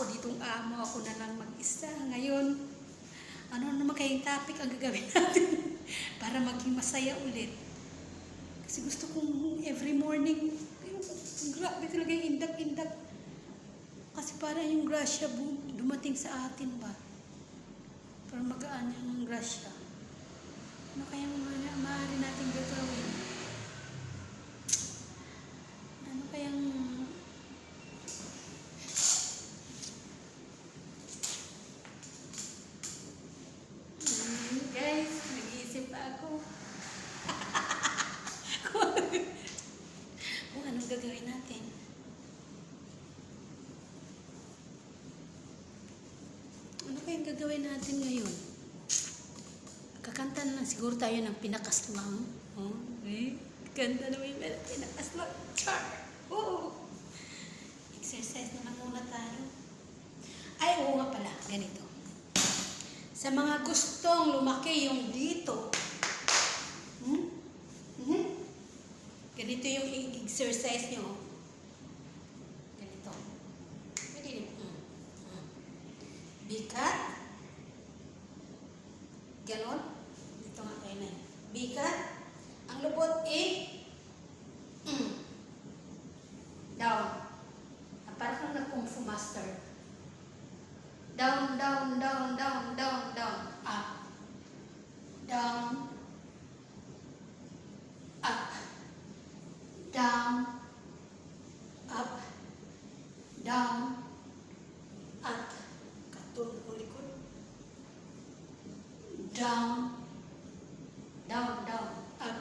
ako ditong amo, ako na lang mag-isa. Ngayon, ano naman kayong topic ang gagawin natin para maging masaya ulit. Kasi gusto kong every morning, grabe talaga yung indak-indak. Kasi para yung grasya dumating sa atin ba? Para magaan yung grasya. Ano kaya maaari natin gagawin? Ano kayang... guys, nag-iisip pa ako. Kung anong gagawin natin. Ano kayang gagawin natin ngayon? Kakanta na lang siguro tayo ng pinakaslang. Oh, eh? Kanta na may pinakaslang. Char! Oh! Exercise na lang muna tayo. Ay, oo nga pala. Ganito. Sa mga gustong lumaki yung dito, ganito yung exercise nyo. Ganito. Pwede rin. Bikat. Ganon. Dito nga kayo na. Bikat. Ang lubot down. Parang kang nag-kung fu master. Down, down, down, down, down, down. Up. Down. Up. Down. Up. Down. Up. Katulog ko likod. Down. Down, down. Up.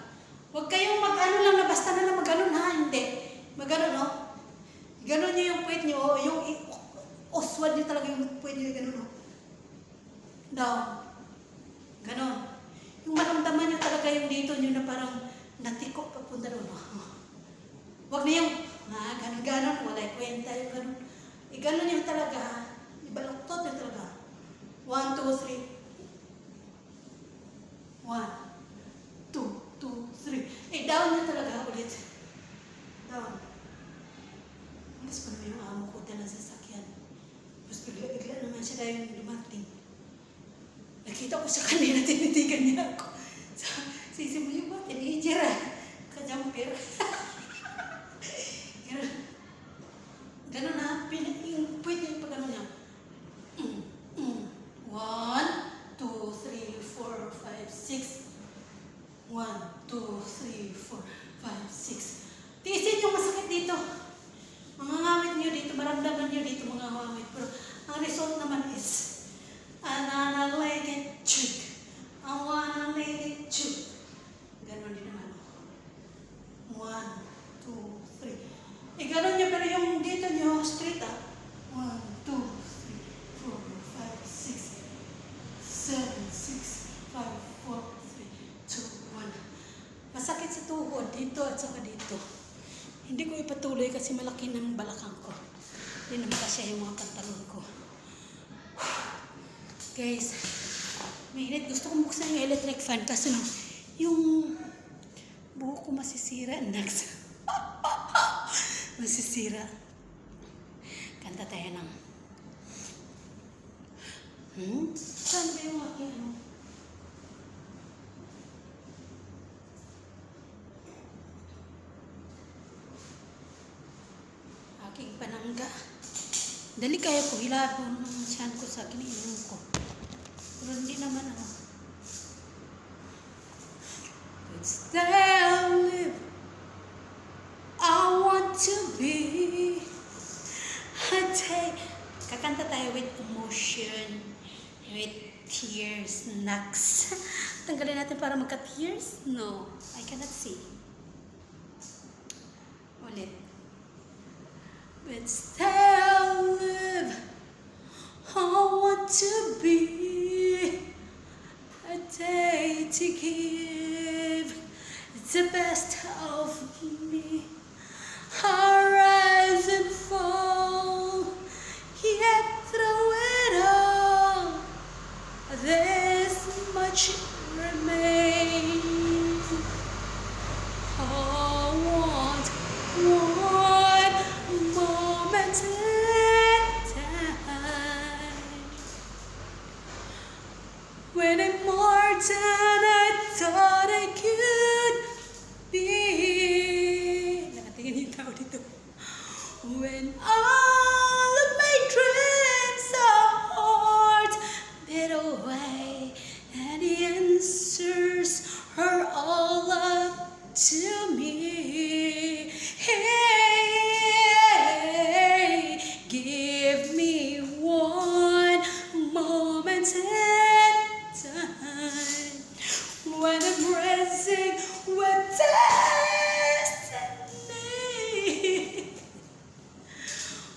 Huwag kayong mag-ano lang na basta na lang mag-ganon ha. Hindi. Mag-ganon no? Ganon nyo yung puwet nyo. Yung oswald nyo talaga yung puwet nyo. Ganon no? Down. Ganon. Yung maramdaman nyo talaga yung dito nyo na parang natiko papunta doon. Huwag na yung ganon-ganon. Wala'y kwenta yung ganon. Ganon nyo talaga. Ibaloktot nyo talaga. 1, 2, 3. 1, 2, 3. Down nyo talaga ulit. Down. Alas pa naman yung amo ko ng sasakyan. Tapos bigla naman siya dahil dumating. Nakita ko sa kanila, tinitigan niya ako. Sisi mo yung ba? Teenager ah. Kajamper. Ganon na. Yung puwit niya yung pag-ano niya. 1, 2, 3, 4, 5, 6. 1, 2, 3, 4, 5, 6. Tiisin yung masakit dito. Mga ngamit nyo dito, maramdaman nyo dito mga ngamit. Pero ang result naman is, ananalegit chuk. Awananalegit chuk. Ganon din naman. 1, 2, 3. Ganon nyo, pero yung dito nyo, straight ah. 1, 2, 3, 4, 5, 6, 7, 6, 5, 4, 3, 2, 1. Masakit sa tuhod, dito at saka dito. Hindi ko ipatuloy kasi malaki ng balakang ko. Hindi naman kasi yung mga pantalon ko. Guys, mainit. Gusto ko buksan yung electric fan kasi yung buhok ko masisira. Masisira. Kanta tayo ng... Saan ba yung aking ano? Aking panangga. Dali kaya ko hilapon ng tiyan ko sa kiniinom ko. Pero hindi naman ako. But still live. I want to be. Kakanta tayo with emotion. With tears. Next. Tanggalin natin para magka-tears? No. I cannot see. Ulit. But still live. I want to be a day to give the best of me. I rise and fall, yet through it all, there's much remains. I want one moment at a time. gives her all up to me. Hey, give me one moment at a time when I'm racing with destiny.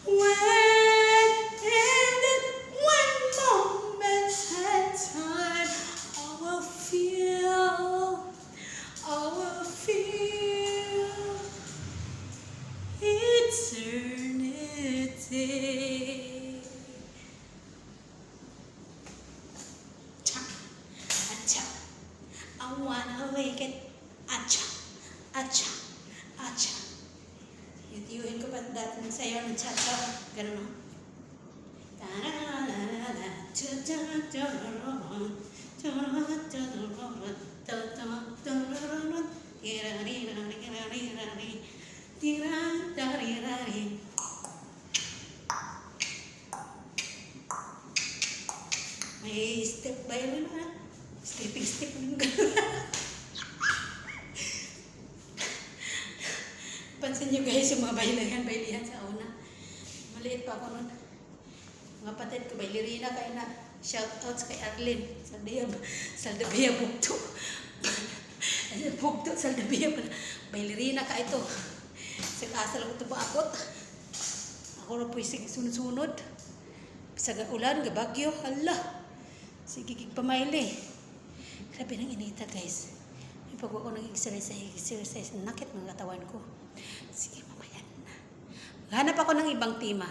When in it one moment at time, I will feel eternity. Cha, acha, I wanna wake it. Acha, acha, acha. Yutiyuhin ko pa dati ng sayo ng cha-cha. Ganun o. May step ba yun na? Stepping step ng gano'n. Pansin nyo guys, yung mga bailihan sa una. Maliit pa ako nun. Mga patid ko, bailirina kayo na. Shoutouts kay Arlene. Saldabia Bugto. Bugto, Saldabia pala. Bailirina ka ito. Sa kasal ako ito maakot. Ako na po yung sunod-sunod. Sa ulan, gabagyo. Hala. Sige, pamaili. Grabe nang inita guys. Yung pag ako nang exercise, nakit ng katawan ko. Sige, mamaya na. Maghanap ako ng ibang tema.